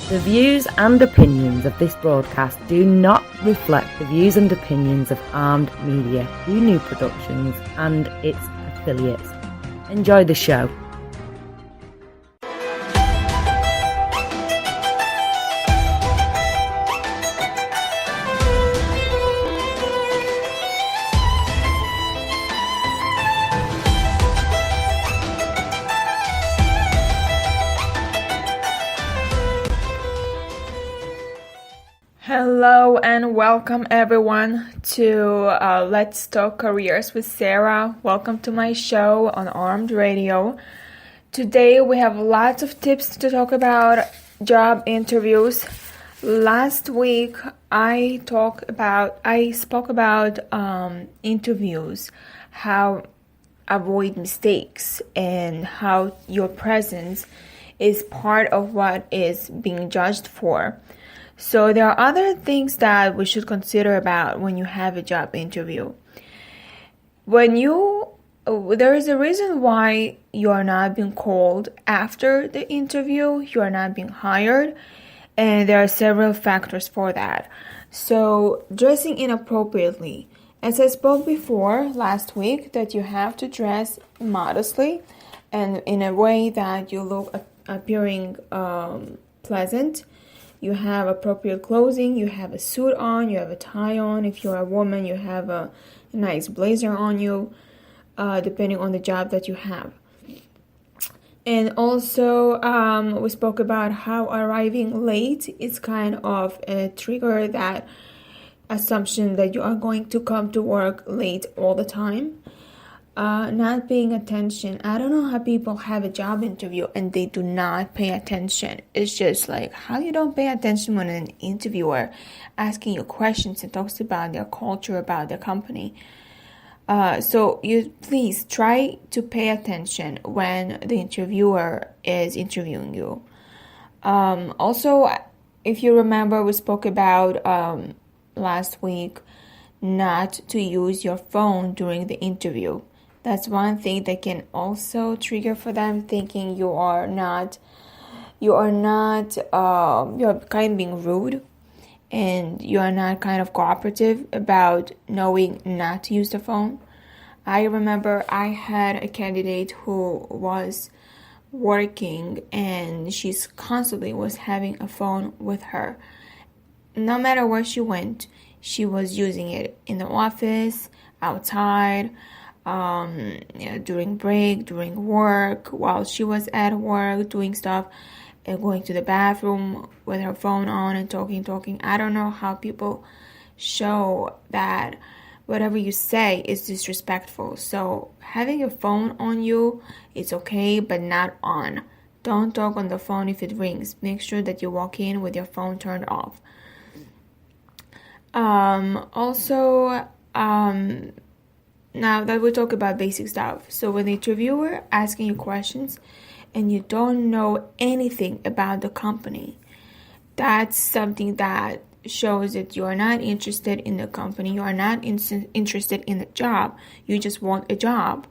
The views and opinions of this broadcast do not reflect the views and opinions of Armed Media, New Productions and its affiliates. Enjoy the show. Hello and welcome everyone to Let's Talk Careers with Sara. Welcome to my show on Armed Radio. Today we have lots of tips to talk about job interviews. Last week I spoke about interviews, how avoid mistakes, and how your presence is part of what is being judged for. So there are other things that we should consider about when you have a job interview. There is a reason why you are not being called after the interview, you are not being hired, and there are several factors for that. So dressing inappropriately. As I spoke before last week, that you have to dress modestly and in a way that you look appearing pleasant. You have appropriate clothing, you have a suit on, you have a tie on. If you're a woman, you have a nice blazer on you, depending on the job that you have. And also, we spoke about how arriving late is kind of a trigger, that assumption that you are going to come to work late all the time. Not paying attention. I don't know how people have a job interview and they do not pay attention. It's just like how you don't pay attention when an interviewer asking you questions and talks about their culture, about their company. So you please try to pay attention when the interviewer is interviewing you. Also, if you remember, we spoke about last week not to use your phone during the interview. That's one thing that can also trigger for them, thinking you're kind of being rude, and you are not kind of cooperative about knowing not to use the phone. I remember I had a candidate who was working and she's constantly was having a phone with her. No matter where she went, she was using it in the office, outside, during break, during work, while she was at work doing stuff and going to the bathroom with her phone on and talking. I don't know how people show that whatever you say is disrespectful. So having your phone on you, it's okay, but not on. Don't talk on the phone if it rings. Make sure that you walk in with your phone turned off. Now that we talk about basic stuff. So when the interviewer asking you questions and you don't know anything about the company, that's something that shows that you are not interested in the company. You are not interested in the job. You just want a job.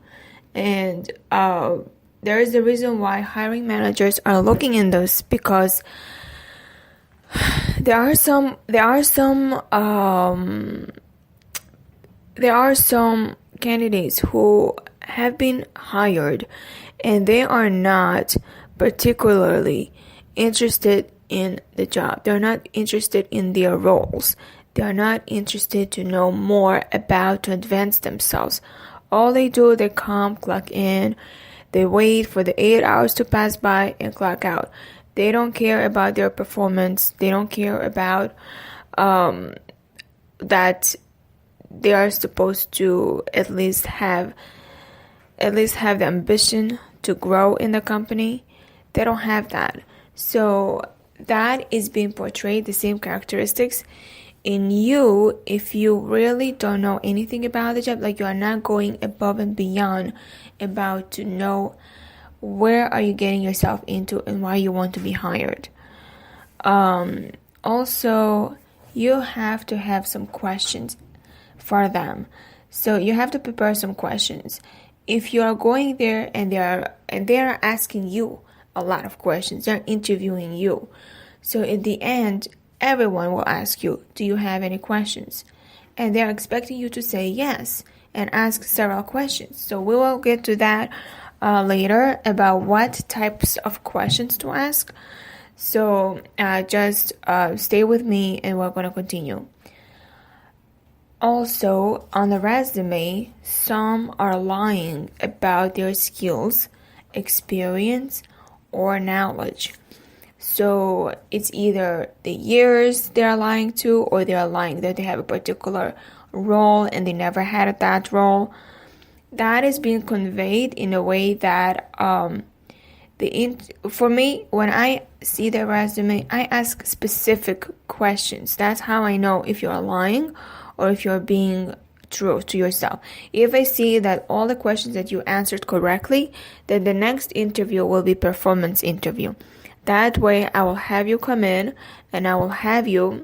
And there is a reason why hiring managers are looking in this, because there are some candidates who have been hired and they are not particularly interested in the job. They're not interested in their roles. They are not interested to know more about to advance themselves. All they do, they come, clock in, they wait for the 8 hours to pass by and clock out. They don't care about their performance. They don't care about that they are supposed to at least have the ambition to grow in the company. They don't have that. So that is being portrayed, the same characteristics in you, if you really don't know anything about the job, like you are not going above and beyond about to know where are you getting yourself into and why you want to be hired. Also, you have to have some questions for them. So you have to prepare some questions. If you are going there and they are asking you a lot of questions, they're interviewing you. So at the end, everyone will ask you, do you have any questions? And they're expecting you to say yes and ask several questions. So we will get to that later about what types of questions to ask. So just stay with me and we're going to continue. Also, on the resume, some are lying about their skills, experience, or knowledge. So it's either the years they're lying to, or they're lying that they have a particular role and they never had that role. That is being conveyed in a way that for me, when I see the resume, I ask specific questions. That's how I know if you're lying or if you're being true to yourself. If I see that all the questions that you answered correctly, then the next interview will be performance interview. That way, I will have you come in and I will have you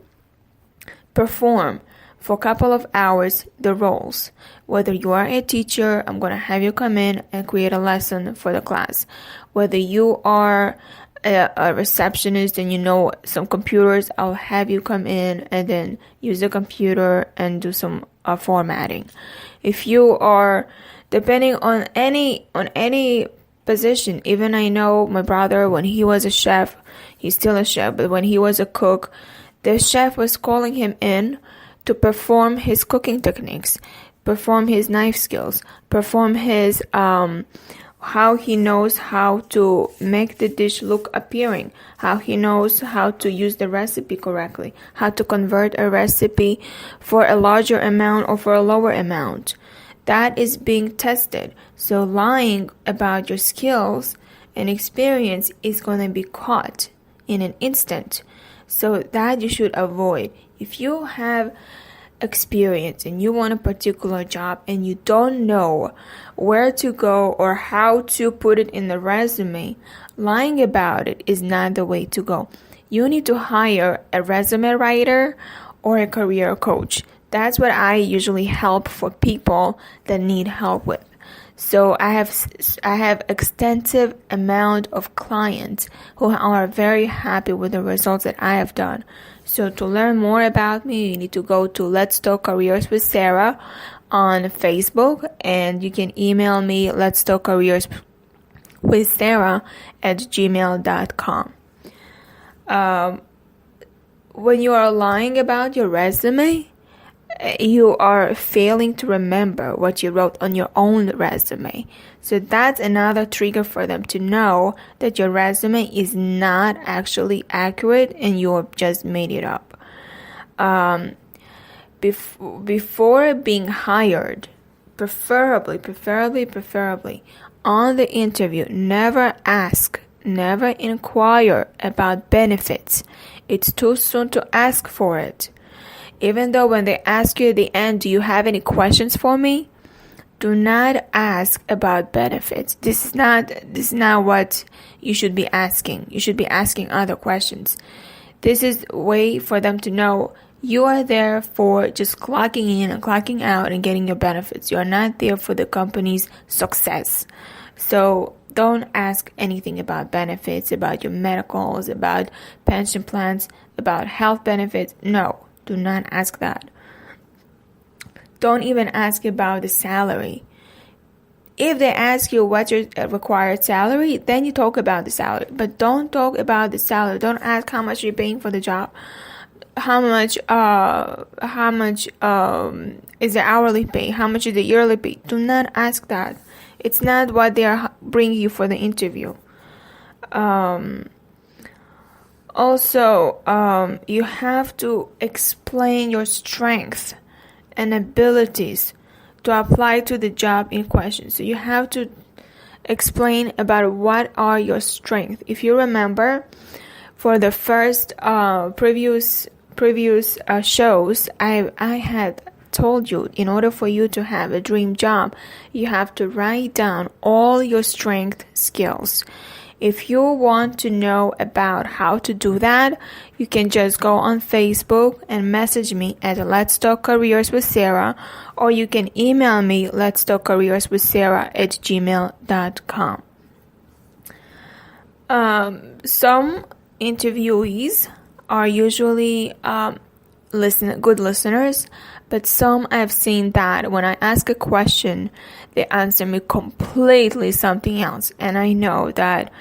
perform for a couple of hours the roles. Whether you are a teacher, I'm going to have you come in and create a lesson for the class. Whether you are a receptionist and you know some computers, I'll have you come in and then use the computer and do some formatting. If you are, depending on any position, even I know my brother, when he was a chef, he's still a chef, but when he was a cook, the chef was calling him in to perform his cooking techniques, perform his knife skills, perform his how he knows how to make the dish look appealing, how he knows how to use the recipe correctly, how to convert a recipe for a larger amount or for a lower amount. That is being tested. So lying about your skills and experience is going to be caught in an instant. So that you should avoid. If you have experience and you want a particular job and you don't know where to go or how to put it in the resume, lying about it is not the way to go. You need to hire a resume writer or a career coach. That's what I usually help for people that need help with. So I have extensive amount of clients who are very happy with the results that I have done. So to learn more about me, you need to go to Let's Talk Careers with Sara on Facebook, and you can email me letstalkcareerswithsara@gmail.com. When you are lying about your resume, you are failing to remember what you wrote on your own resume. So that's another trigger for them to know that your resume is not actually accurate and you have just made it up. Before being hired, preferably, on the interview, never inquire about benefits. It's too soon to ask for it. Even though when they ask you at the end, do you have any questions for me? Do not ask about benefits. This is not what you should be asking. You should be asking other questions. This is a way for them to know you are there for just clocking in and clocking out and getting your benefits. You are not there for the company's success. So don't ask anything about benefits, about your medicals, about pension plans, about health benefits. No. Do not ask that. Don't even ask about the salary. If they ask you what's your required salary, then you talk about the salary. But don't talk about the salary. Don't ask how much you're paying for the job. How much is the hourly pay? How much is the yearly pay? Do not ask that. It's not what they are bringing you for the interview. Also, you have to explain your strengths and abilities to apply to the job in question. So you have to explain about what are your strengths. If you remember, for the first previous shows, I had told you, in order for you to have a dream job, you have to write down all your strength skills. If you want to know about how to do that, you can just go on Facebook and message me at Let's Talk Careers with Sara, or you can email me letstalkcareerswithsara@gmail.com. Some interviewees are usually good listeners, but some I've seen that when I ask a question, they answer me completely something else, and I know that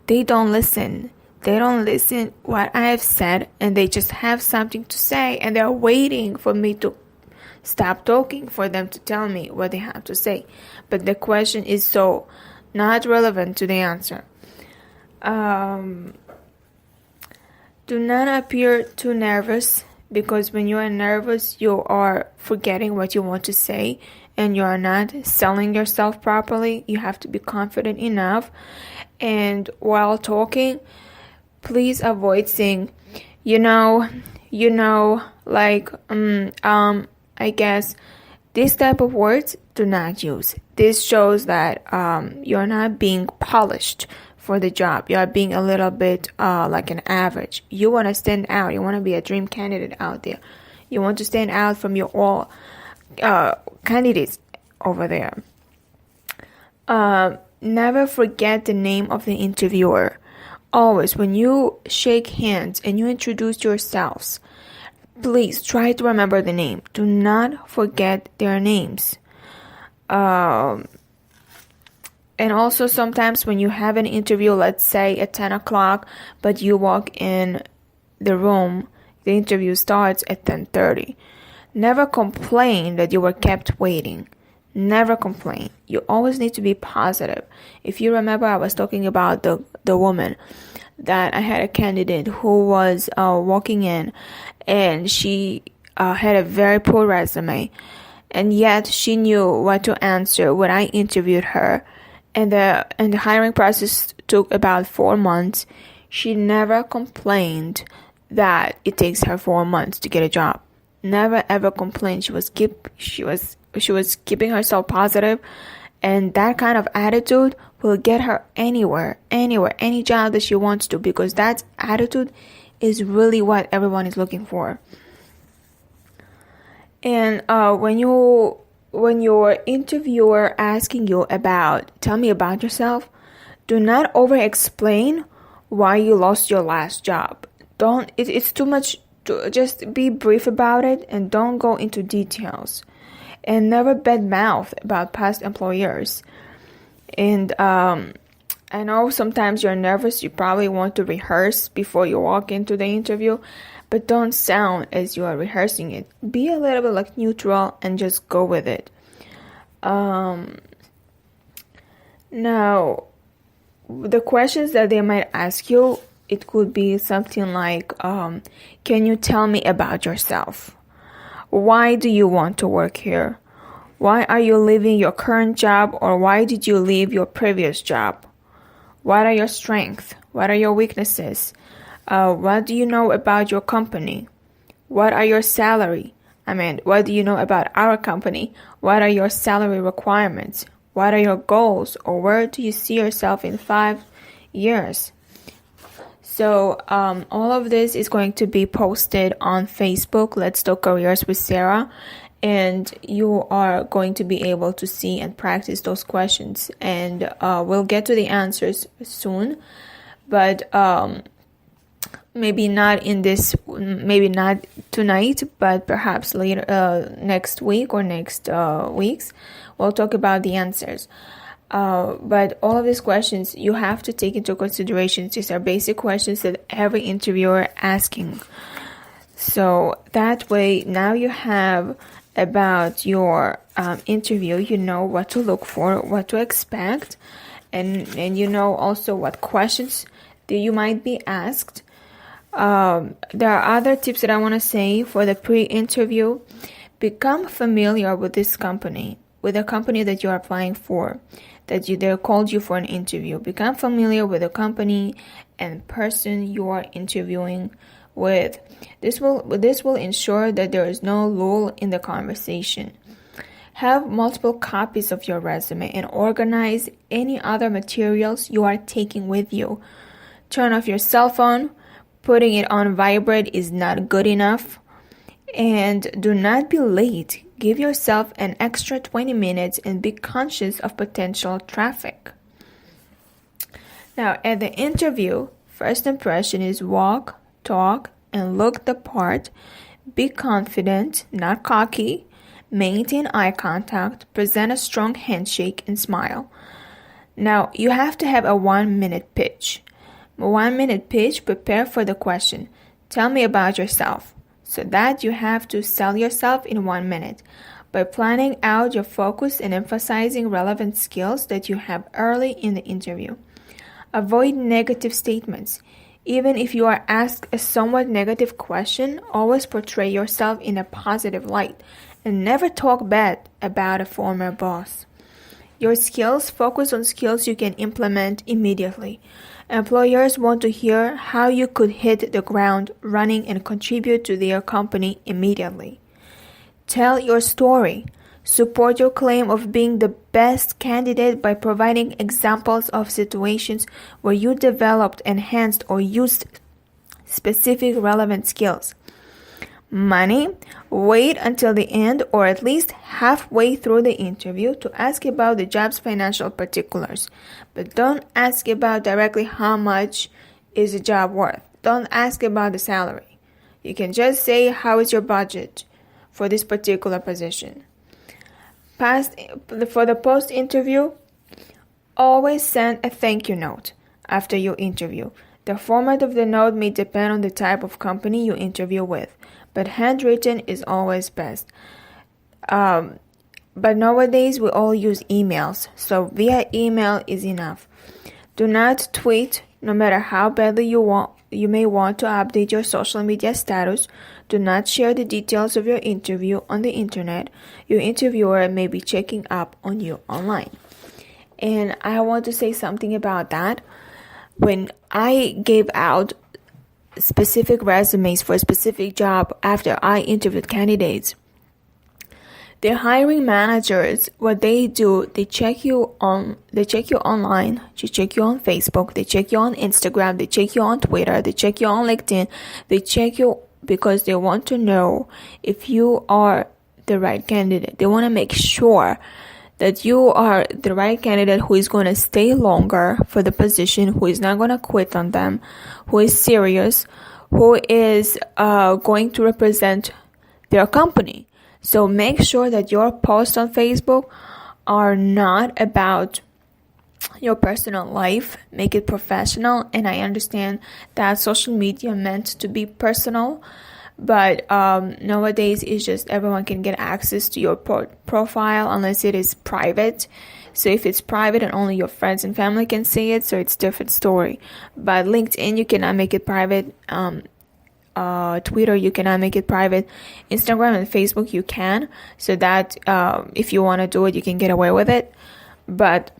they don't listen. They don't listen what I have said, and they just have something to say, and they're waiting for me to stop talking for them to tell me what they have to say. But the question is so not relevant to the answer. Do not appear too nervous, because when you are nervous, you are forgetting what you want to say and you are not selling yourself properly. You have to be confident enough. And while talking, please avoid saying, like, I guess. This type of words do not use. This shows that you're not being polished for the job. You are being a little bit like an average. You want to stand out. You want to be a dream candidate out there. You want to stand out from your all candidates over there. Never forget the name of the interviewer. Always, when you shake hands and you introduce yourselves, please try to remember the name. Do not forget their names. And also sometimes when you have an interview, let's say at 10 o'clock, but you walk in the room, the interview starts at 10:30. Never complain that you were kept waiting. Never complain. You always need to be positive. If you remember, I was talking about the woman that I had a candidate who was walking in, and she had a very poor resume, and yet she knew what to answer when I interviewed her. And the hiring process took about 4 months. She never complained that it takes her 4 months to get a job. Never ever complained. She was keeping herself positive, and that kind of attitude will get her anywhere, any job that she wants to, because that attitude is really what everyone is looking for. And when your interviewer asking you tell me about yourself, do not over-explain why you lost your last job. It's too much. Just be brief about it and don't go into details. And never badmouth about past employers. And I know sometimes you're nervous. You probably want to rehearse before you walk into the interview, but don't sound as you are rehearsing it. Be a little bit like neutral and just go with it. Now, the questions that they might ask you, it could be something like, can you tell me about yourself? Why do you want to work here? Why are you leaving your current job, or why did you leave your previous job? What are your strengths? What are your weaknesses? What do you know about your company? What are your salary? What do you know about our company? What are your salary requirements? What are your goals, or where do you see yourself in 5 years? So all of this is going to be posted on Facebook, Let's Talk Careers with Sara, and you are going to be able to see and practice those questions. And we'll get to the answers soon, but maybe not tonight, but perhaps later, next week or next weeks, we'll talk about the answers. But all of these questions you have to take into consideration. These are basic questions that every interviewer asking. So that way, now you have about your interview, you know what to look for, what to expect, and you know also what questions that you might be asked. There are other tips that I want to say for the pre-interview. Become familiar with this company, with the company that you are applying for, that they called you for an interview. Become familiar with the company and person you are interviewing with. This will ensure that there is no lull in the conversation. Have multiple copies of your resume and organize any other materials you are taking with you. Turn off your cell phone. Putting it on vibrate is not good enough. And do not be late. Give yourself an extra 20 minutes and be conscious of potential traffic. Now, at the interview, first impression is walk, talk, and look the part. Be confident, not cocky. Maintain eye contact. Present a strong handshake and smile. Now, you have to have a 1-minute pitch. 1-minute pitch, prepare for the question. Tell me about yourself. So that you have to sell yourself in 1 minute. By planning out your focus and emphasizing relevant skills that you have early in the interview. Avoid negative statements. Even if you are asked a somewhat negative question, always portray yourself in a positive light and never talk bad about a former boss. Your skills, focus on skills you can implement immediately. Employers want to hear how you could hit the ground running and contribute to their company immediately. Tell your story. Support your claim of being the best candidate by providing examples of situations where you developed, enhanced, or used specific relevant skills. Money. Wait until the end or at least halfway through the interview to ask about the job's financial particulars. But don't ask about directly how much is the job worth. Don't ask about the salary. You can just say how is your budget for this particular position. For the post-interview, always send a thank you note after your interview. The format of the note may depend on the type of company you interview with, but handwritten is always best. But nowadays we all use emails, so via email is enough. Do not tweet, no matter how badly you may want to update your social media status. Do not share the details of your interview on the internet. Your interviewer may be checking up on you online. And I want to say something about that. When I gave out specific resumes for a specific job after I interviewed candidates, the hiring managers, what they do, they check you online, they check you on Facebook, they check you on Instagram, they check you on Twitter, they check you on LinkedIn, they check you because they want to know if you are the right candidate. They want to make sure that you are the right candidate who is going to stay longer for the position, who is not going to quit on them, who is serious, who is going to represent their company. So make sure that your posts on Facebook are not about your personal life. Make it professional. And I understand that social media meant to be personal, but nowadays it's just everyone can get access to your profile unless it is private. So if it's private and only your friends and family can see it, so it's a different story. But LinkedIn, you cannot make it private. Twitter, you cannot make it private. Instagram and Facebook, you can. So that if you want to do it, you can get away with it. But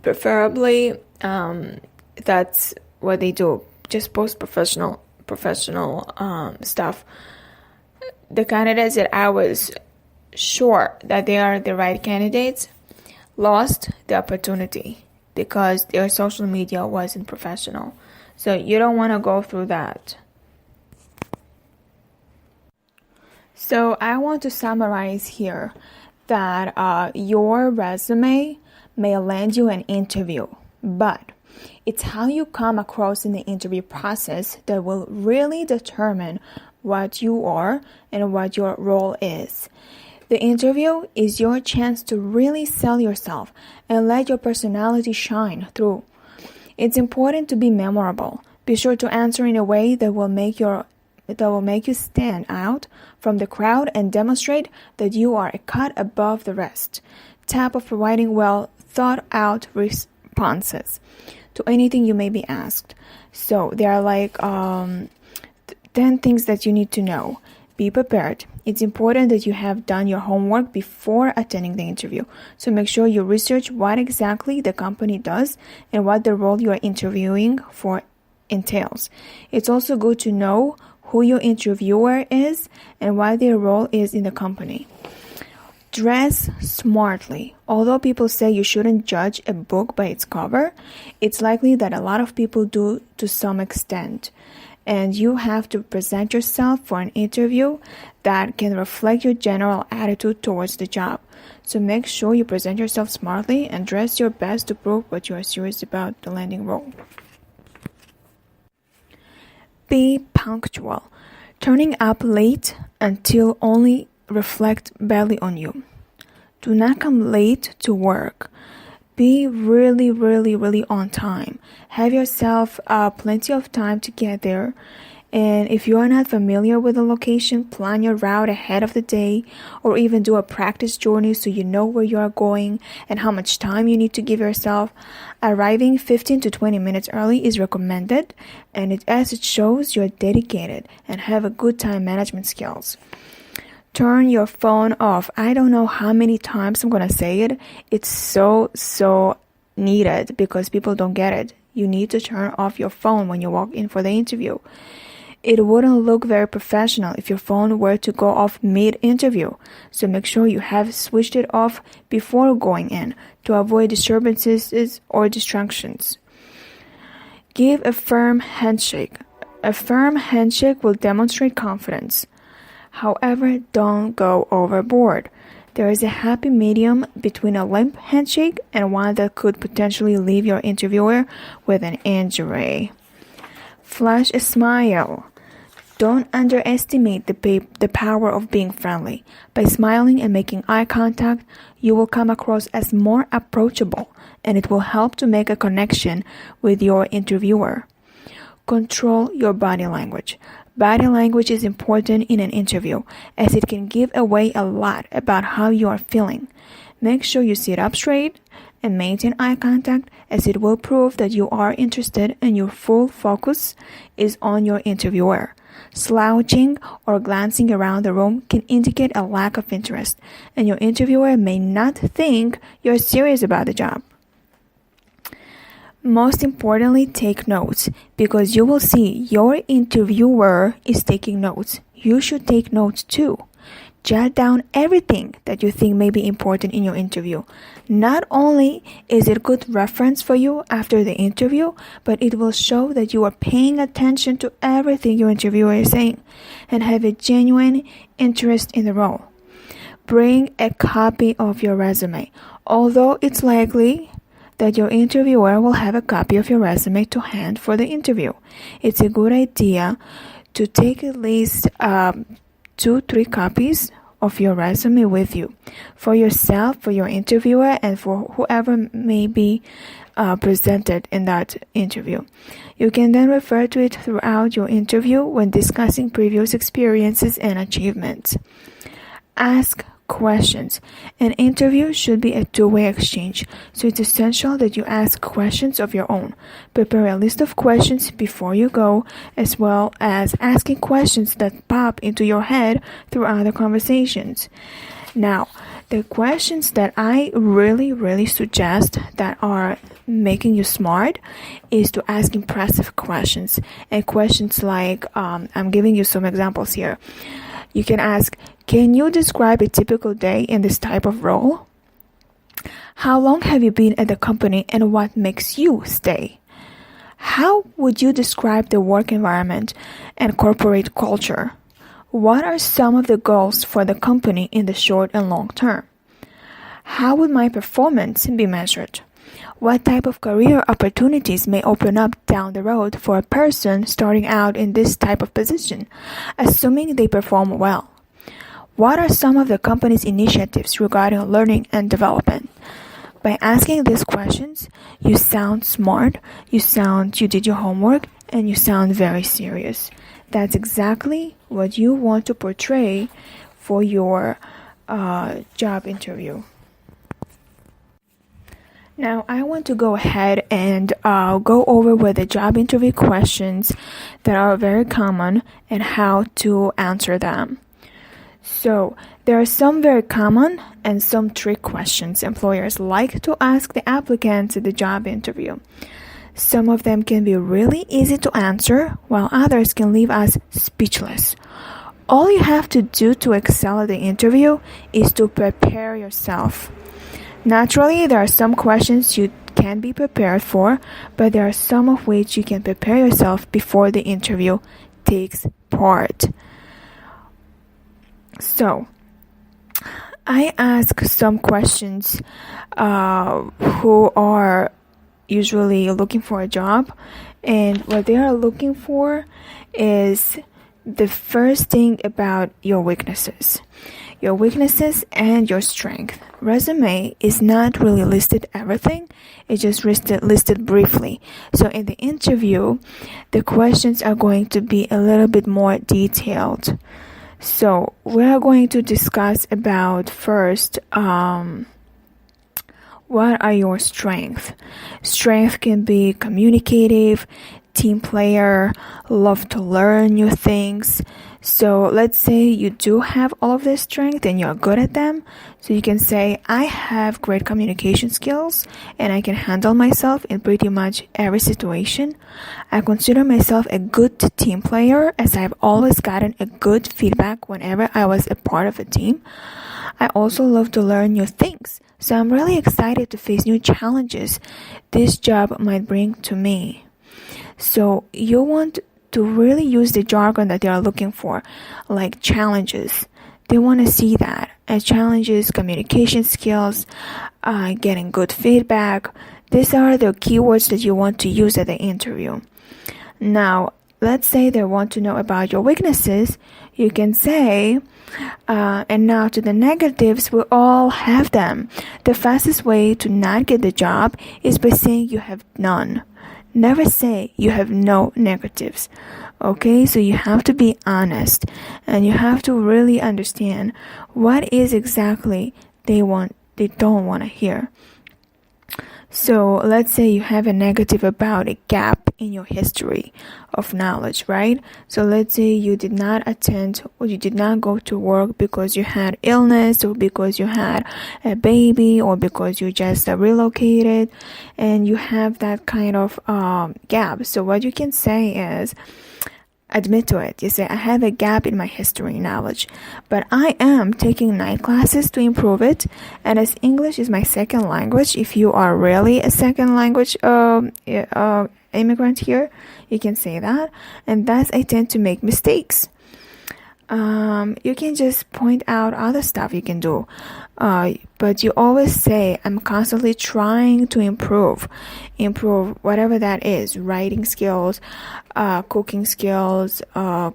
preferably, that's what they do. Just post professional stuff. The candidates that I was sure that they are the right candidates lost the opportunity because their social media wasn't professional. So you don't want to go through that. So I want to summarize here that your resume may land you an interview, but it's how you come across in the interview process that will really determine what you are and what your role is. The interview is your chance to really sell yourself and let your personality shine through. It's important to be memorable. Be sure to answer in a way that will make you stand out from the crowd and demonstrate that you are a cut above the rest. Tap of providing well thought out responses to anything you may be asked. So there are like 10 things that you need to know. Be prepared. It's important that you have done your homework before attending the interview. So make sure you research what exactly the company does and what the role you are interviewing for entails. It's also good to know who your interviewer is and what their role is in the company. Dress smartly. Although people say you shouldn't judge a book by its cover, it's likely that a lot of people do to some extent. And you have to present yourself for an interview that can reflect your general attitude towards the job. So make sure you present yourself smartly and dress your best to prove what you are serious about the landing role. Be punctual. Turning up late until only reflect badly on you. Do not come late to work. Be really on time. Have yourself plenty of time to get there. And if you are not familiar with the location, plan your route ahead of the day, or even do a practice journey so you know where you are going and how much time you need to give yourself. Arriving 15 to 20 minutes early is recommended, and as it shows you're dedicated and have a good time management skills. Turn your phone off. I don't know how many times I'm going to say it. It's so needed because people don't get it. You need to turn off your phone when you walk in for the interview. It wouldn't look very professional if your phone were to go off mid-interview, so make sure you have switched it off before going in to avoid disturbances or distractions. Give a firm handshake. A firm handshake will demonstrate confidence. However, don't go overboard. There is a happy medium between a limp handshake and one that could potentially leave your interviewer with an injury. Flash a smile. Don't underestimate the power of being friendly. By smiling and making eye contact, you will come across as more approachable, and it will help to make a connection with your interviewer. Control your body language. Body language is important in an interview, as it can give away a lot about how you are feeling. Make sure you sit up straight and maintain eye contact, as it will prove that you are interested and your full focus is on your interviewer. Slouching or glancing around the room can indicate a lack of interest, and your interviewer may not think you're serious about the job. Most importantly, take notes, because you will see your interviewer is taking notes. You should take notes too. Jot down everything that you think may be important in your interview. Not only is it good reference for you after the interview, but it will show that you are paying attention to everything your interviewer is saying and have a genuine interest in the role. Bring a copy of your resume. Although it's likely that your interviewer will have a copy of your resume to hand for the interview, it's a good idea to take at least 2-3 copies of your resume with you, for yourself, for your interviewer, and for whoever may be presented in that interview. You can then refer to it throughout your interview when discussing previous experiences and achievements. Ask questions. An interview should be a two-way exchange, so it's essential that you ask questions of your own. Prepare a list of questions before you go, as well as asking questions that pop into your head throughout the conversations. Now, the questions that I really suggest that are making you smart is to ask impressive questions, and questions like, I'm giving you some examples here. You can ask, can you describe a typical day in this type of role? How long have you been at the company and what makes you stay? How would you describe the work environment and corporate culture? What are some of the goals for the company in the short and long term? How would my performance be measured? What type of career opportunities may open up down the road for a person starting out in this type of position, assuming they perform well? What are some of the company's initiatives regarding learning and development? By asking these questions, you sound smart, you did your homework, and you sound very serious. That's exactly what you want to portray for your job interview. Now, I want to go ahead and go over with the job interview questions that are very common and how to answer them. So, there are some very common and some trick questions employers like to ask the applicants at the job interview. Some of them can be really easy to answer, while others can leave us speechless. All you have to do to excel at the interview is to prepare yourself. Naturally, there are some questions you can be prepared for, but there are some of which you can prepare yourself before the interview takes part. So, I ask some questions who are, usually looking for a job, and what they are looking for is the first thing about your weaknesses. Your weaknesses and your strength. Resume is not really listed everything. It's just listed briefly. So in the interview, the questions are going to be a little bit more detailed. So we are going to discuss about first, what are your strengths? Strength can be communicative, team player, love to learn new things. So let's say you do have all of this strength and you're good at them. So you can say, I have great communication skills and I can handle myself in pretty much every situation. I consider myself a good team player as I've always gotten a good feedback whenever I was a part of a team. I also love to learn new things. So I'm really excited to face new challenges this job might bring to me. So you want to really use the jargon that they are looking for, like challenges. They want to see that as challenges, communication skills, getting good feedback. These are the keywords that you want to use at the interview. Now, let's say they want to know about your weaknesses. You can say, and now to the negatives, we all have them. The fastest way to not get the job is by saying you have none. Never say you have no negatives. Okay, so you have to be honest and you have to really understand what is exactly they don't want to hear. So let's say you have a negative about a gap in your history of knowledge, right? So let's say you did not attend or you did not go to work because you had illness or because you had a baby or because you just relocated and you have that kind of gap. So what you can say is, admit to it. You say, I have a gap in my history knowledge, but I am taking night classes to improve it. And as English is my second language, if you are really a second language immigrant here, you can say that. And thus I tend to make mistakes. You can just point out other stuff you can do. But you always say, I'm constantly trying to improve whatever that is, writing skills, cooking skills,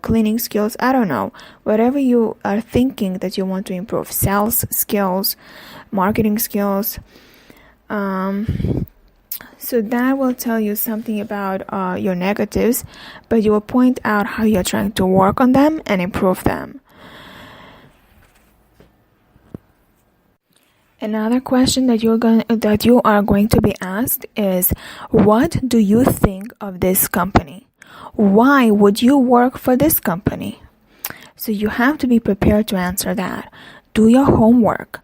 cleaning skills, I don't know, whatever you are thinking that you want to improve, sales skills, marketing skills. So that will tell you something about your negatives, but you will point out how you're trying to work on them and improve them. Another question that you are going to be asked is, what do you think of this company? Why would you work for this company? So you have to be prepared to answer that. Do your homework.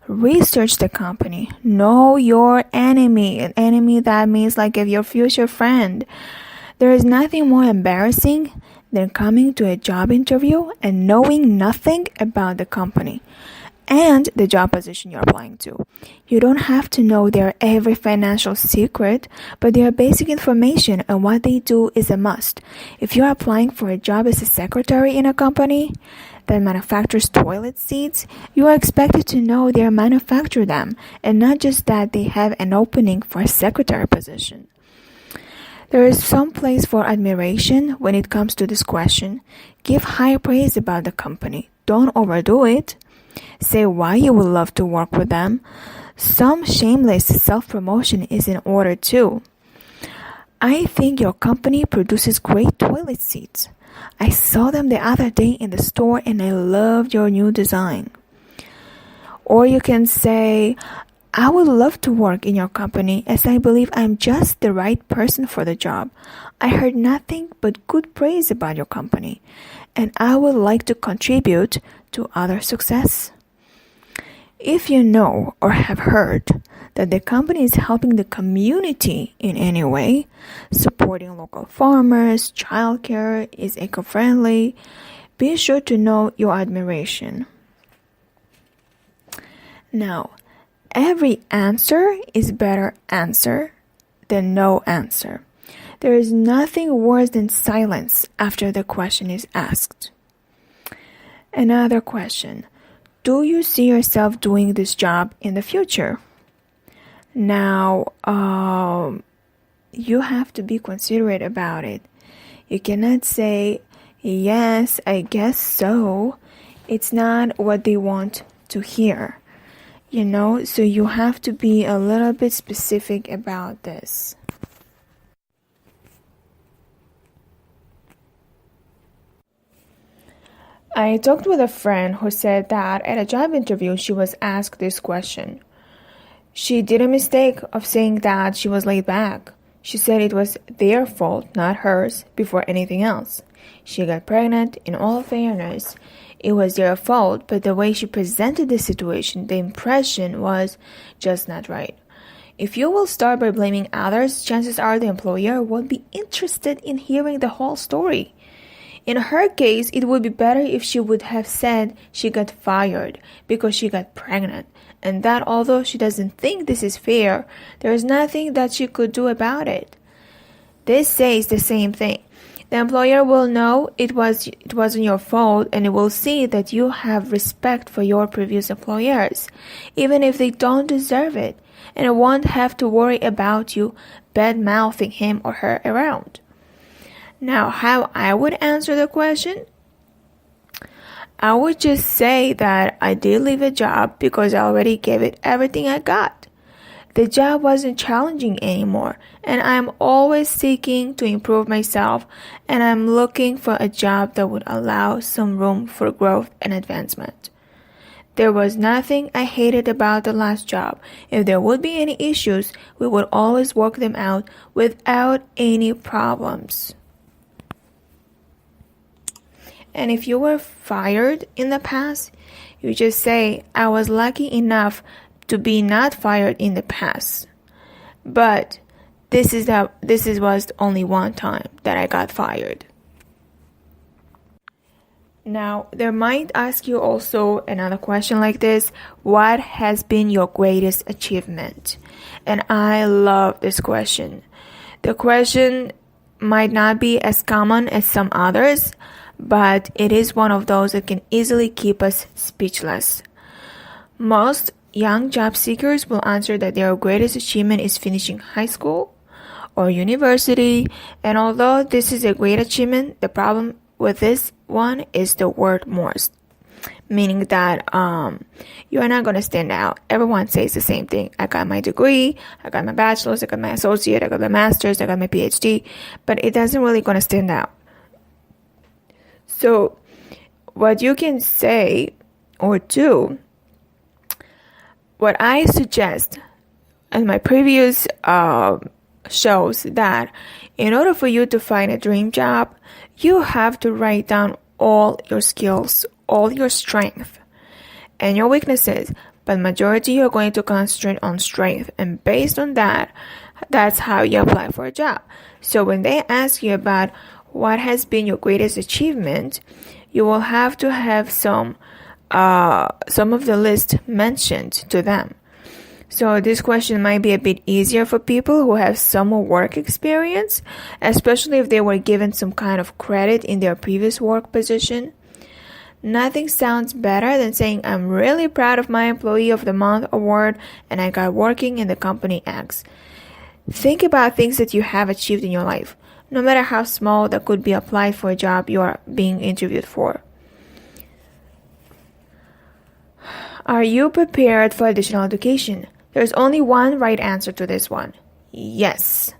Research the company. Know your enemy. An enemy, that means like your future friend. There is nothing more embarrassing than coming to a job interview and knowing nothing about the company and the job position you're applying to. You don't have to know their every financial secret, but their basic information and what they do is a must. If you're applying for a job as a secretary in a company that manufactures toilet seats, you are expected to know they manufacture them, and not just that they have an opening for a secretary position. There is some place for admiration when it comes to this question. Give high praise about the company. Don't overdo it. Say why you would love to work with them. Some shameless self-promotion is in order too. I think your company produces great toilet seats. I saw them the other day in the store and I loved your new design. Or you can say, I would love to work in your company as I believe I'm just the right person for the job. I heard nothing but good praise about your company, and I would like to contribute to other success. If you know or have heard that the company is helping the community in any way, supporting local farmers, childcare, is eco-friendly, be sure to know your admiration. Now, every answer is better answer than no answer. There is nothing worse than silence after the question is asked. Another question. Do you see yourself doing this job in the future? Now, you have to be considerate about it. You cannot say, yes, I guess so. It's not what they want to hear. So you have to be a little bit specific about this. I talked with a friend who said that at a job interview she was asked this question. She did a mistake of saying that she was laid back. She said it was their fault, not hers, before anything else. She got pregnant. In all fairness, it was their fault, but the way she presented the situation, the impression was just not right. If you will start by blaming others, chances are the employer won't be interested in hearing the whole story. In her case, it would be better if she would have said she got fired because she got pregnant, and that although she doesn't think this is fair, there is nothing that she could do about it. This says the same thing. The employer will know it wasn't your fault, and it will see that you have respect for your previous employers, even if they don't deserve it, and it won't have to worry about you bad-mouthing him or her around. Now, how I would answer the question? I would just say that I did leave a job because I already gave it everything I got. The job wasn't challenging anymore, and I'm always seeking to improve myself, and I'm looking for a job that would allow some room for growth and advancement. There was nothing I hated about the last job. If there would be any issues, we would always work them out without any problems. And if you were fired in the past, you just say, I was lucky enough to be not fired in the past. But this was only one time that I got fired. Now, they might ask you also another question like this. What has been your greatest achievement? And I love this question. The question might not be as common as some others, but it is one of those that can easily keep us speechless. Most young job seekers will answer that their greatest achievement is finishing high school or university, and although this is a great achievement, the problem with this one is the word most, meaning that you are not going to stand out. Everyone says the same thing. I got my degree, I got my bachelor's, I got my associate, I got my master's, I got my PhD, but it doesn't really going to stand out. So what you can say or do, what I suggest in my previous shows, that in order for you to find a dream job, you have to write down all your skills, all your strengths, and your weaknesses. But majority you're going to concentrate on strength, and based on that, that's how you apply for a job. So when they ask you about what has been your greatest achievement, you will have to have some of the list mentioned to them. So this question might be a bit easier for people who have some more work experience, especially if they were given some kind of credit in their previous work position. Nothing sounds better than saying, I'm really proud of my Employee of the Month award and I got working in the company X. Think about things that you have achieved in your life, no matter how small, that could be applied for a job you are being interviewed for. Are you prepared for additional education? There's only one right answer to this one. Yes.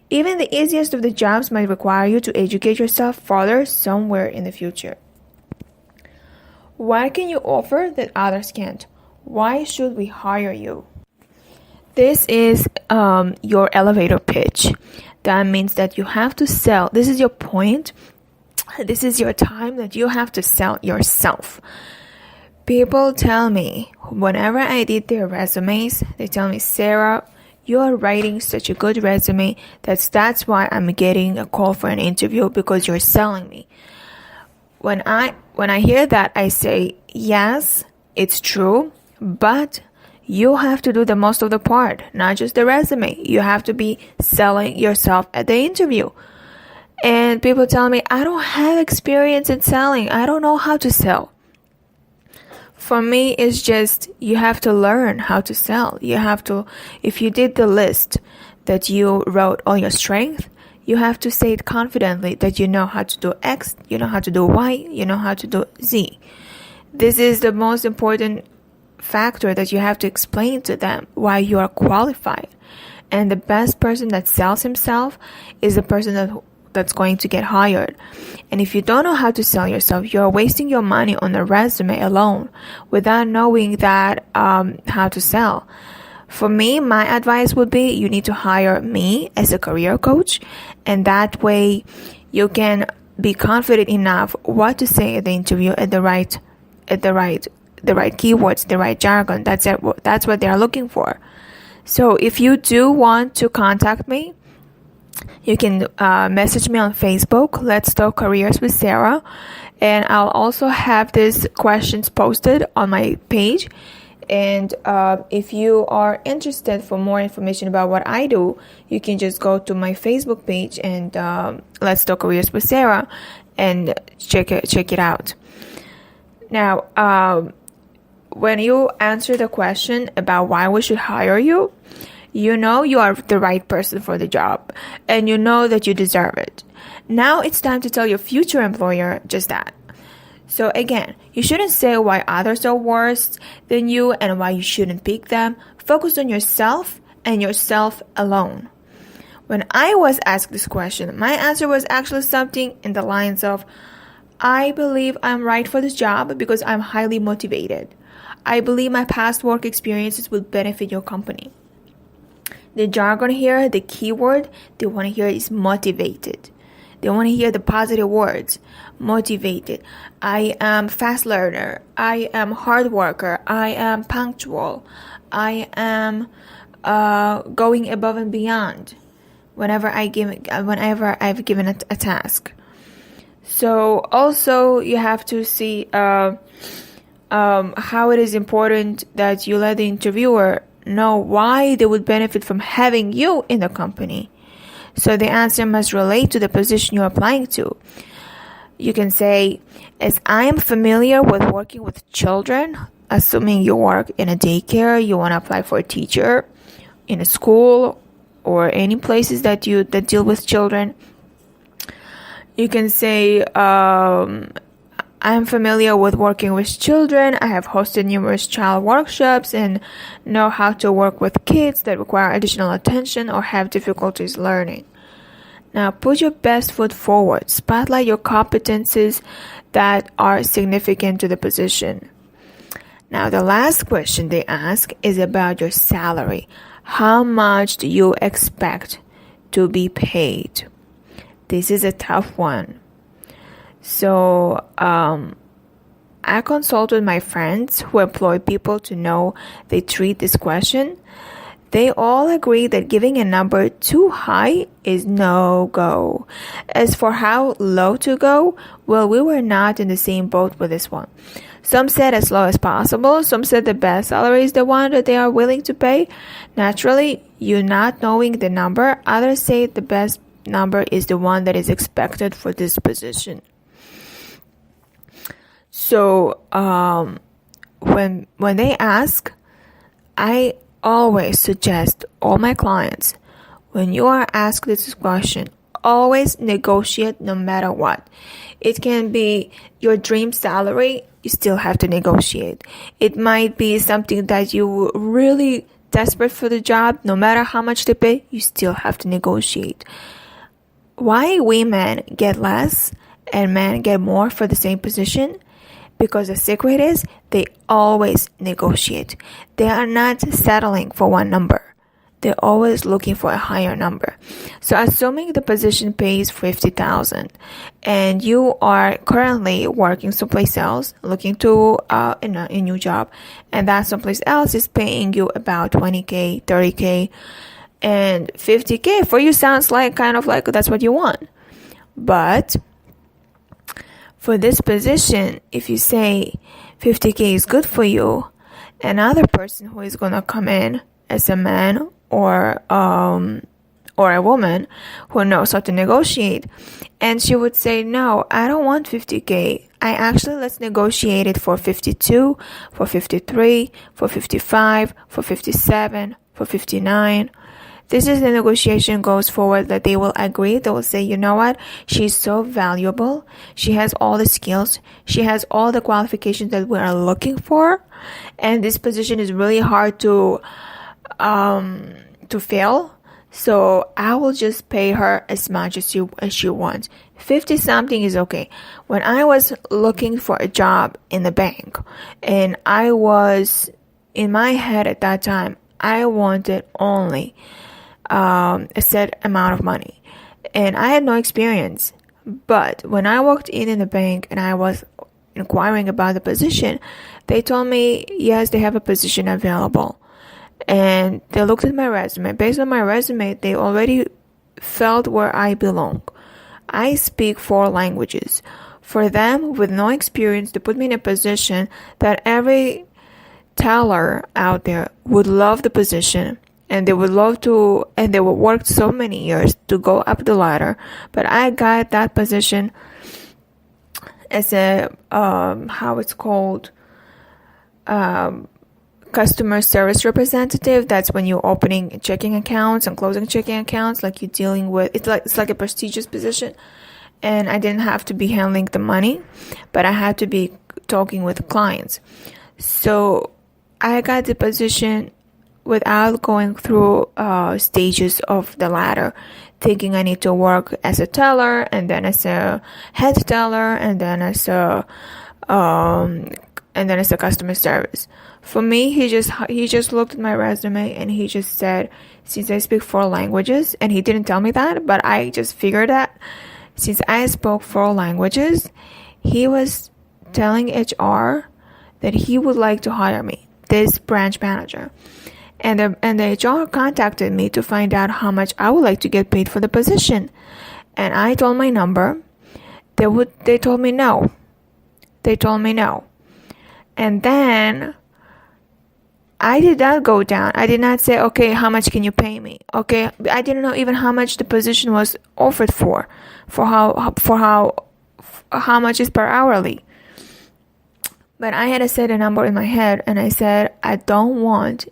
Even the easiest of the jobs might require you to educate yourself further somewhere in the future. What can you offer that others can't? Why should we hire you? This is your elevator pitch. That means that you have to sell. This is your point. This is your time that you have to sell yourself. People tell me, whenever I did their resumes, they tell me, Sarah, you are writing such a good resume. That's why I'm getting a call for an interview, because you're selling me. When I hear that, I say, yes, it's true, but you have to do the most of the part, not just the resume. You have to be selling yourself at the interview. And people tell me, I don't have experience in selling. I don't know how to sell. For me, it's just you have to learn how to sell. You have to, if you did the list that you wrote all your strengths, you have to say it confidently that you know how to do X, you know how to do Y, you know how to do Z. This is the most important factor that you have to explain to them why you are qualified. And the best person that sells himself is the person that's going to get hired. And if you don't know how to sell yourself, you're wasting your money on a resume alone without knowing that how to sell. For me, my advice would be you need to hire me as a career coach, and that way you can be confident enough what to say at the interview at the right keywords, the right jargon. That's what they're looking for. So if you do want to contact me, you can message me on Facebook, Let's Talk Careers with Sara, and I'll also have these questions posted on my page. And if you are interested for more information about what I do, you can just go to my Facebook page and Let's Talk Careers with Sara and check it out. Now, when you answer the question about why we should hire you, you know you are the right person for the job, and you know that you deserve it. Now it's time to tell your future employer just that. So again, you shouldn't say why others are worse than you and why you shouldn't pick them. Focus on yourself and yourself alone. When I was asked this question, my answer was actually something in the lines of, I believe I'm right for this job because I'm highly motivated. I believe my past work experiences will benefit your company. The jargon here, the keyword they want to hear is motivated. They want to hear the positive words. Motivated. I am fast learner. I am hard worker. I am punctual. I am going above and beyond whenever I've given a task. So also you have to see how it is important that you let the interviewer know why they would benefit from having you in the company. So the answer must relate to the position you're applying to. You can say, as I am familiar with working with children, assuming you work in a daycare, you want to apply for a teacher in a school or any places that deal with children. You can say, I'm familiar with working with children. I have hosted numerous child workshops and know how to work with kids that require additional attention or have difficulties learning. Now, put your best foot forward. Spotlight your competencies that are significant to the position. Now, the last question they ask is about your salary. How much do you expect to be paid? This is a tough one. So, I consulted my friends who employ people to know they treat this question. They all agree that giving a number too high is no-go. As for how low to go, well, we were not in the same boat with this one. Some said as low as possible. Some said the best salary is the one that they are willing to pay. Naturally, you not knowing the number, others say the best number is the one that is expected for this position. So, when they ask, I always suggest all my clients, when you are asked this question, always negotiate no matter what. It can be your dream salary, you still have to negotiate. It might be something that you really desperate for the job, no matter how much they pay, you still have to negotiate. Why women get less and men get more for the same position? Because the secret is they always negotiate. They are not settling for one number. They're always looking for a higher number. So assuming the position pays $50,000 and you are currently working someplace else, looking to a new job, and that someplace else is paying you about $20K, $30K, and $50K for you sounds like kind of like that's what you want. But for this position, if you say $50K is good for you, another person who is going to come in as a man or a woman who knows how to negotiate, and she would say, no, I don't want $50K. Let's negotiate it for 52, for 53, for 55, for 57, for 59. this is the negotiation goes forward, that they will agree. They will say, you know what? She's so valuable. She has all the skills. She has all the qualifications that we are looking for. And this position is really hard to fill. So I will just pay her as much as she wants. 50 something is okay. When I was looking for a job in the bank, and I was in my head at that time, I wanted only a set amount of money, and I had no experience. But when I walked in the bank and I was inquiring about the position, they told me, yes, they have a position available. And they looked at my resume. Based on my resume, they already felt where I belong. I speak 4 languages. For them, with no experience, to put me in a position that every teller out there would love the position, and they would love to, and they would work so many years to go up the ladder. But I got that position as a, customer service representative. That's when you're opening checking accounts and closing checking accounts, like you're dealing with, it's like a prestigious position. And I didn't have to be handling the money, but I had to be talking with clients. So I got the position without going through stages of the ladder, thinking I need to work as a teller, and then as a head teller, and then as a customer service. For me, he just looked at my resume and he just said, since I speak 4 languages, and he didn't tell me that, but I just figured that since I spoke 4 languages, he was telling HR that he would like to hire me, this branch manager. And the HR contacted me to find out how much I would like to get paid for the position. And I told my number. They told me no. And then I did not go down. I did not say, okay, how much can you pay me? Okay, I didn't know even how much the position was offered for how much is per hourly. But I had to set a number in my head, and I said, I don't want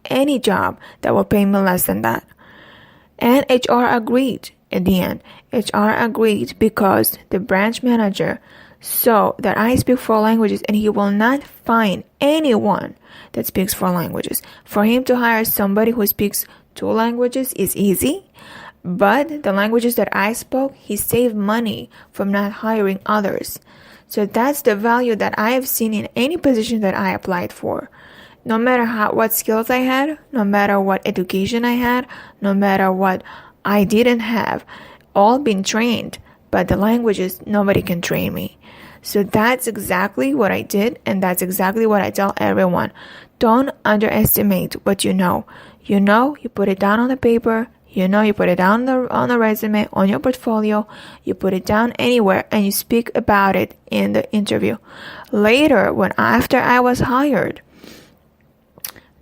any job that will pay me less than that. And HR agreed at the end. HR agreed because the branch manager saw that I speak 4 languages, and he will not find anyone that speaks 4 languages. For him to hire somebody who speaks 2 languages is easy, but the languages that I spoke, he saved money from not hiring others. So that's the value that I have seen in any position that I applied for. No matter what skills I had, no matter what education I had, no matter what I didn't have, all been trained, but the languages, nobody can train me. So that's exactly what I did, and that's exactly what I tell everyone. Don't underestimate what you know. You know, you put it down on the paper. You know, you put it down on the resume, on your portfolio. You put it down anywhere, and you speak about it in the interview. Later, after I was hired,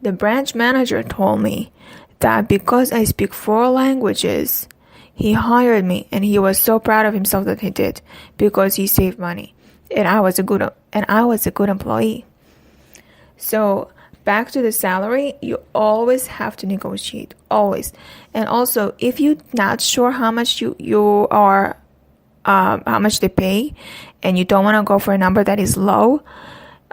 the branch manager told me that because I speak 4 languages, he hired me, and he was so proud of himself that he did, because he saved money, and I was a good employee. So back to the salary, you always have to negotiate, always. And also, if you're not sure how much how much they pay, and you don't want to go for a number that is low.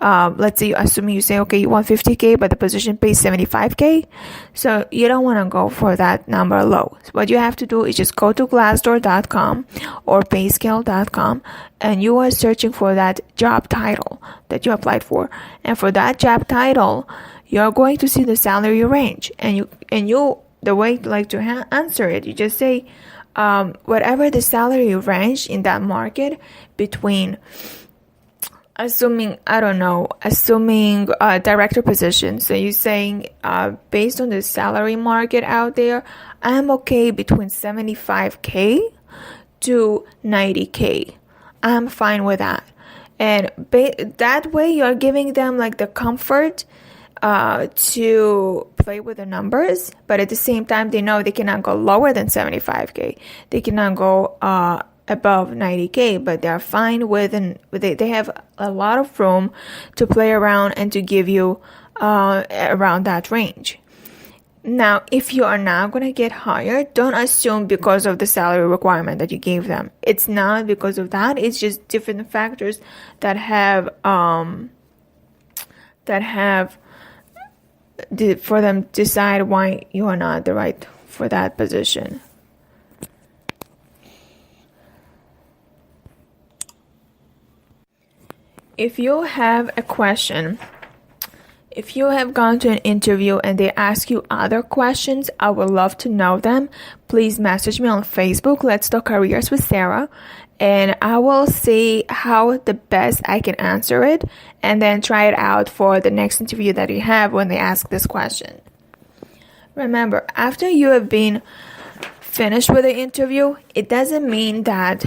Let's say, assuming you say, okay, you want 50K, but the position pays 75K. So you don't want to go for that number low. So what you have to do is just go to glassdoor.com or payscale.com, and you are searching for that job title that you applied for. And for that job title, you're going to see the salary range. And the way you like to answer it, you just say, whatever the salary range in that market between, assuming director position. So you're saying, based on the salary market out there, I'm okay between 75K to 90K. I'm fine with that. And that way you're giving them like the comfort to play with the numbers, but at the same time, they know they cannot go lower than 75K. They cannot go above 90K, but they're fine with, and they have a lot of room to play around and to give you around that range. Now, if you are not going to get hired, don't assume because of the salary requirement that you gave them. It's not because of that. It's just different factors that have for them decide why you are not the right for that position. If you have a question, if you have gone to an interview and they ask you other questions, I would love to know them. Please message me on Facebook, Let's Talk Careers with Sarah, and I will see how the best I can answer it and then try it out for the next interview that you have when they ask this question. Remember, after you have been finished with the interview, it doesn't mean that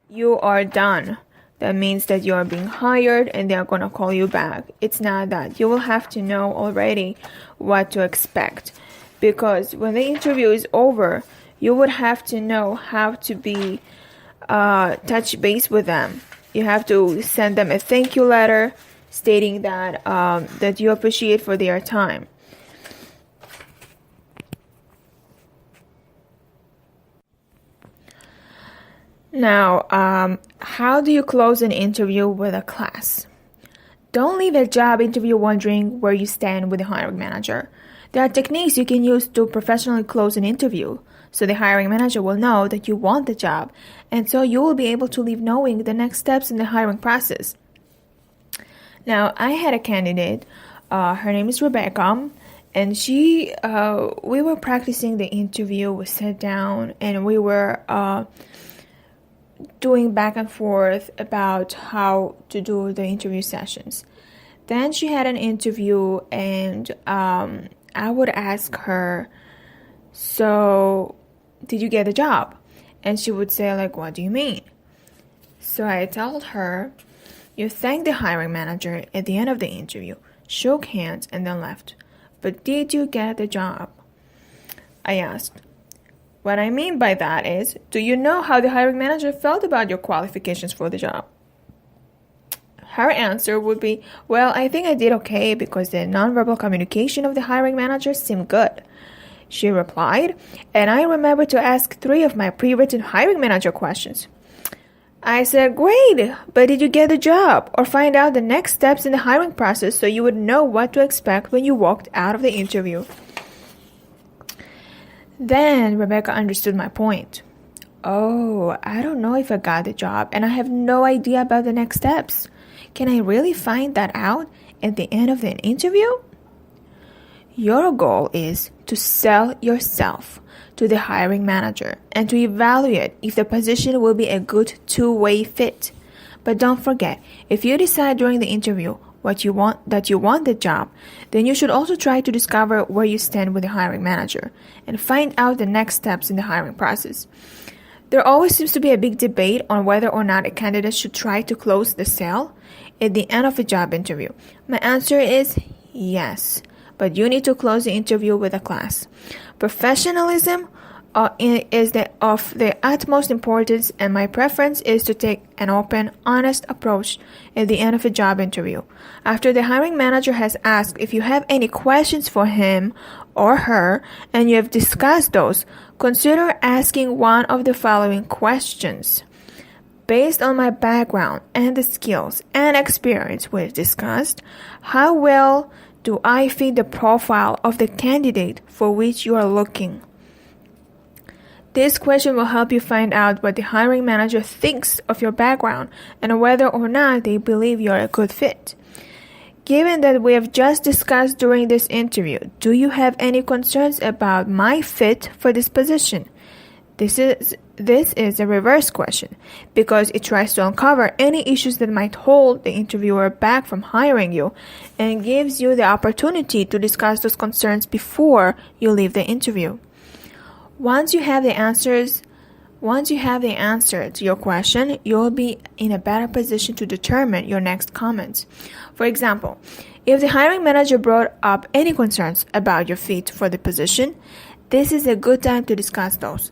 you are done. That means that you are being hired and they're going to call you back. It's not that. You will have to know already what to expect. Because when the interview is over, you would have to know how to be touch base with them. You have to send them a thank you letter stating that that you appreciate for their time. Now, how do you close an interview with a class? Don't leave a job interview wondering where you stand with the hiring manager. There are techniques you can use to professionally close an interview, so the hiring manager will know that you want the job, and so you will be able to leave knowing the next steps in the hiring process. Now, I had a candidate, her name is Rebecca, and we were practicing the interview, we sat down, and we were doing back and forth about how to do the interview sessions. Then she had an interview and I would ask her, so did you get the job? And she would say like, what do you mean? So I told her, you thanked the hiring manager at the end of the interview, shook hands and then left. But did you get the job? I asked. What I mean by that is, do you know how the hiring manager felt about your qualifications for the job? Her answer would be, well, I think I did okay because the nonverbal communication of the hiring manager seemed good. She replied, and I remember to ask 3 of my pre-written hiring manager questions. I said, great, but did you get the job or find out the next steps in the hiring process so you would know what to expect when you walked out of the interview? Then Rebecca understood my point. Oh, I don't know if I got the job and I have no idea about the next steps. Can I really find that out at the end of the interview? Your goal is to sell yourself to the hiring manager and to evaluate if the position will be a good two-way fit. But don't forget, if you decide during the interview that you want the job, then you should also try to discover where you stand with the hiring manager and find out the next steps in the hiring process. There always seems to be a big debate on whether or not a candidate should try to close the sale at the end of a job interview. My answer is yes, but you need to close the interview with a class. Professionalism is of the utmost importance, and my preference is to take an open, honest approach at the end of a job interview. After the hiring manager has asked if you have any questions for him or her, and you have discussed those, consider asking one of the following questions. Based on my background and the skills and experience we've discussed, how well do I fit the profile of the candidate for which you are looking? This question will help you find out what the hiring manager thinks of your background and whether or not they believe you are a good fit. Given that we have just discussed during this interview, do you have any concerns about my fit for this position? This is a reverse question because it tries to uncover any issues that might hold the interviewer back from hiring you and gives you the opportunity to discuss those concerns before you leave the interview. Once you have the answer to your question, you'll be in a better position to determine your next comments. For example, if the hiring manager brought up any concerns about your fit for the position, this is a good time to discuss those.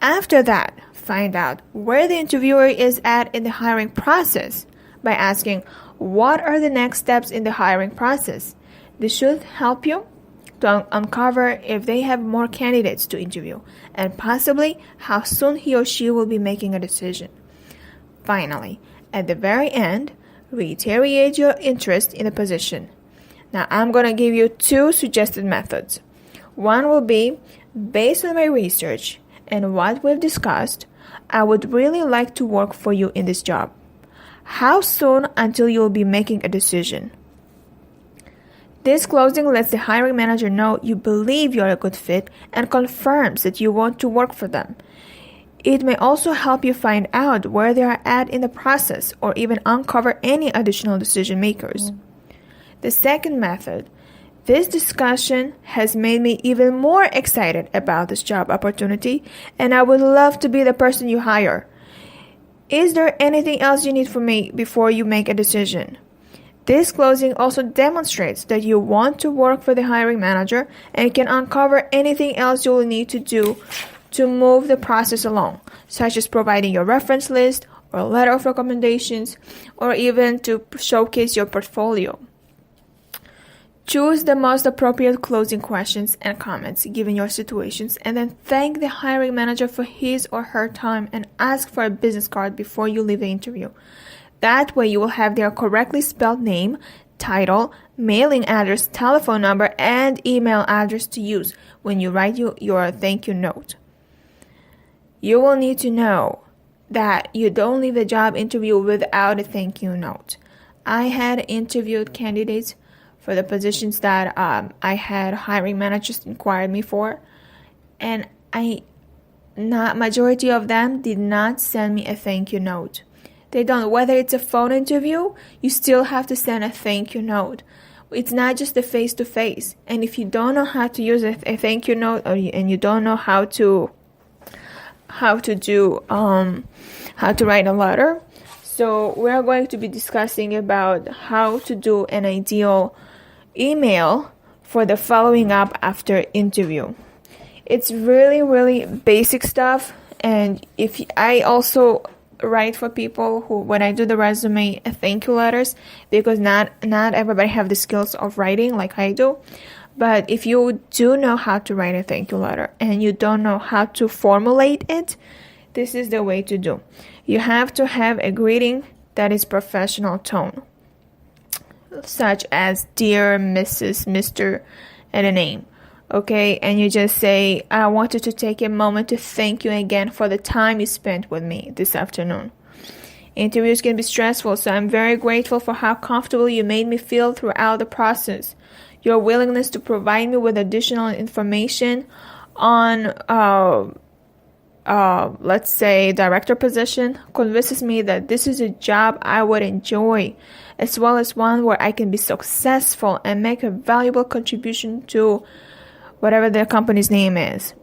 After that, find out where the interviewer is at in the hiring process by asking, what are the next steps in the hiring process? This should help you to uncover if they have more candidates to interview and possibly how soon he or she will be making a decision. Finally, at the very end, reiterate your interest in the position. Now, I'm going to give you 2 suggested methods. One will be, based on my research and what we've discussed, I would really like to work for you in this job. How soon until you'll be making a decision? This closing lets the hiring manager know you believe you're a good fit and confirms that you want to work for them. It may also help you find out where they are at in the process or even uncover any additional decision makers. The second method, this discussion has made me even more excited about this job opportunity, and I would love to be the person you hire. Is there anything else you need from me before you make a decision? This closing also demonstrates that you want to work for the hiring manager and can uncover anything else you will need to do to move the process along, such as providing your reference list or a letter of recommendations, or even to showcase your portfolio. Choose the most appropriate closing questions and comments given your situations, and then thank the hiring manager for his or her time and ask for a business card before you leave the interview. That way you will have their correctly spelled name, title, mailing address, telephone number, and email address to use when you write your thank you note. You will need to know that you don't leave the job interview without a thank you note. I had interviewed candidates for the positions that I had hiring managers inquired me for, and majority of them did not send me a thank you note. They don't. Whether it's a phone interview, you still have to send a thank you note. It's not just a face-to-face. And if you don't know how to use a thank you note, and you don't know how to write a letter, so we're going to be discussing about how to do an ideal email for the following up after interview. It's really, really basic stuff, and if I also write for people who, when I do the resume, thank you letters, because not everybody have the skills of writing like I do. But if you do know how to write a thank you letter and you don't know how to formulate it, this is the way to do. You have to have a greeting that is professional tone, such as Dear Mrs., Mr., and a name. Okay, and you just say, I wanted to take a moment to thank you again for the time you spent with me this afternoon. Interviews can be stressful, so I'm very grateful for how comfortable you made me feel throughout the process. Your willingness to provide me with additional information on, let's say, director position convinces me that this is a job I would enjoy, as well as one where I can be successful and make a valuable contribution to whatever the company's name is.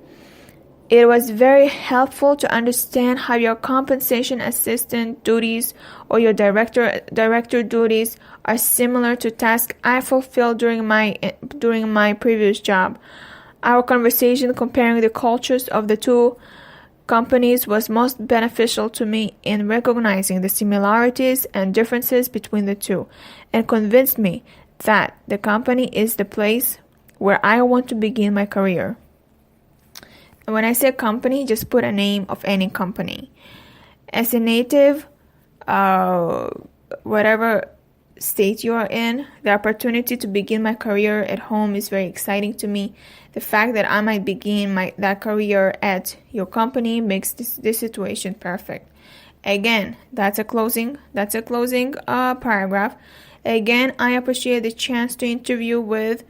It was very helpful to understand how your compensation assistant duties or your director duties are similar to tasks I fulfilled during my previous job. Our conversation comparing the cultures of the two companies was most beneficial to me in recognizing the similarities and differences between the two, and convinced me that the company is the place where I want to begin my career. And when I say company, just put a name of any company. As a native, whatever state you are in, the opportunity to begin my career at home is very exciting to me. The fact that I might begin that career at your company makes this situation perfect. Again, that's a closing paragraph. Again, I appreciate the chance to interview with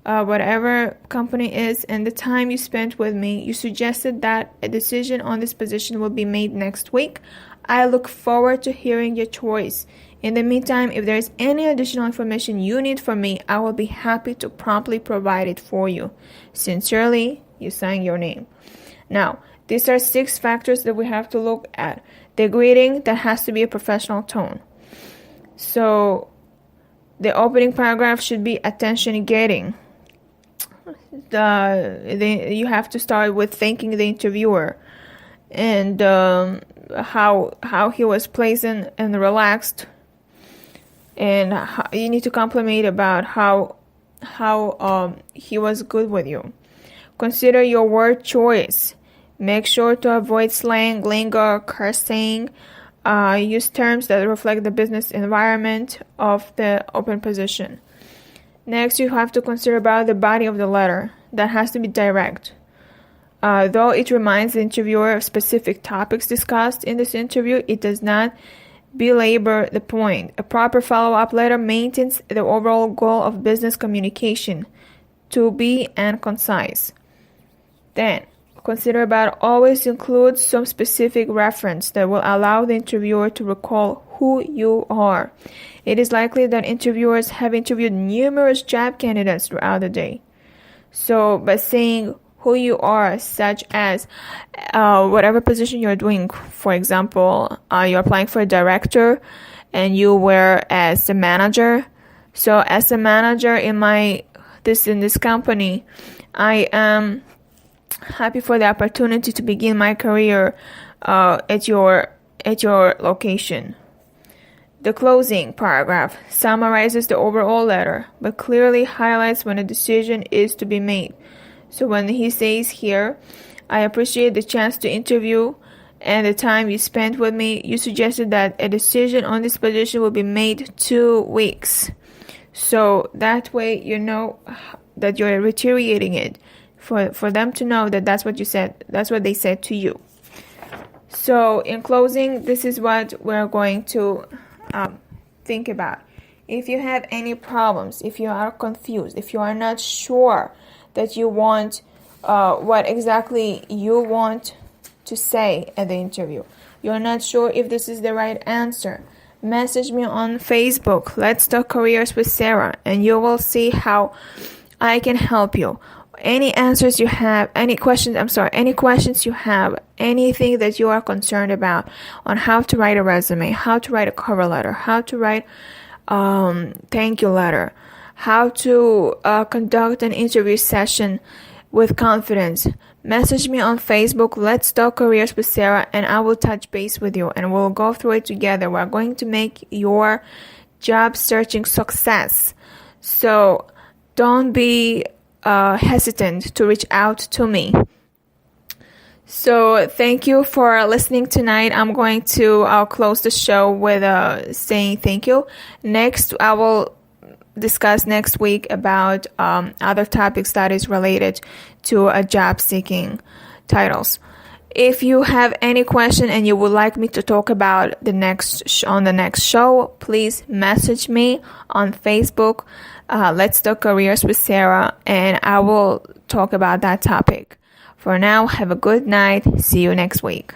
whatever company is and the time you spent with me. You suggested that a decision on this position will be made next week. I look forward to hearing your choice. In the meantime, if there is any additional information you need from me, I will be happy to promptly provide it for you. Sincerely, you sign your name. Now, these are 6 factors that we have to look at. The greeting, that has to be a professional tone. So, the opening paragraph should be attention-getting. You have to start with thanking the interviewer and how he was pleasant and relaxed, and you need to compliment about how he was good with you. Consider your word choice. Make sure to avoid slang, lingo, cursing. Use terms that reflect the business environment of the open position. Next, you have to consider about the body of the letter. That has to be direct. Though it reminds the interviewer of specific topics discussed in this interview, it does not belabor the point. A proper follow-up letter maintains the overall goal of business communication, to be and concise. Then, consider about always include some specific reference that will allow the interviewer to recall who you are. It is likely that interviewers have interviewed numerous job candidates throughout the day. So, by saying who you are, such as whatever position you're doing, for example, you're applying for a director and you were as a manager. So, as a manager in this company, I am happy for the opportunity to begin my career at your location. The closing paragraph summarizes the overall letter, but clearly highlights when a decision is to be made. So when he says here, I appreciate the chance to interview and the time you spent with me, you suggested that a decision on this position will be made 2 weeks. So that way you know that you're reiterating it for them to know that that's what you said, that's what they said to you. So in closing, this is what we're going to think about. If you have any problems, if you are confused, if you are not sure that you want what exactly you want to say at the interview, you're not sure if this is the right answer, message me on Facebook, Let's Talk Careers with Sarah, and you will see how I can help you. Any answers you have, any questions you have, anything that you are concerned about on how to write a resume, how to write a cover letter, how to write thank you letter, how to conduct an interview session with confidence, message me on Facebook, Let's Talk Careers with Sarah, and I will touch base with you and we'll go through it together. We're going to make your job searching success. So don't be hesitant to reach out to me. So thank you for listening tonight. I'm going to close the show with saying thank you. Next, I will discuss next week about other topics that is related to job seeking titles. If you have any question and you would like me to talk about on the next show, please message me on Facebook, Let's Talk Careers with Sarah, and I will talk about that topic. For now, have a good night. See you next week.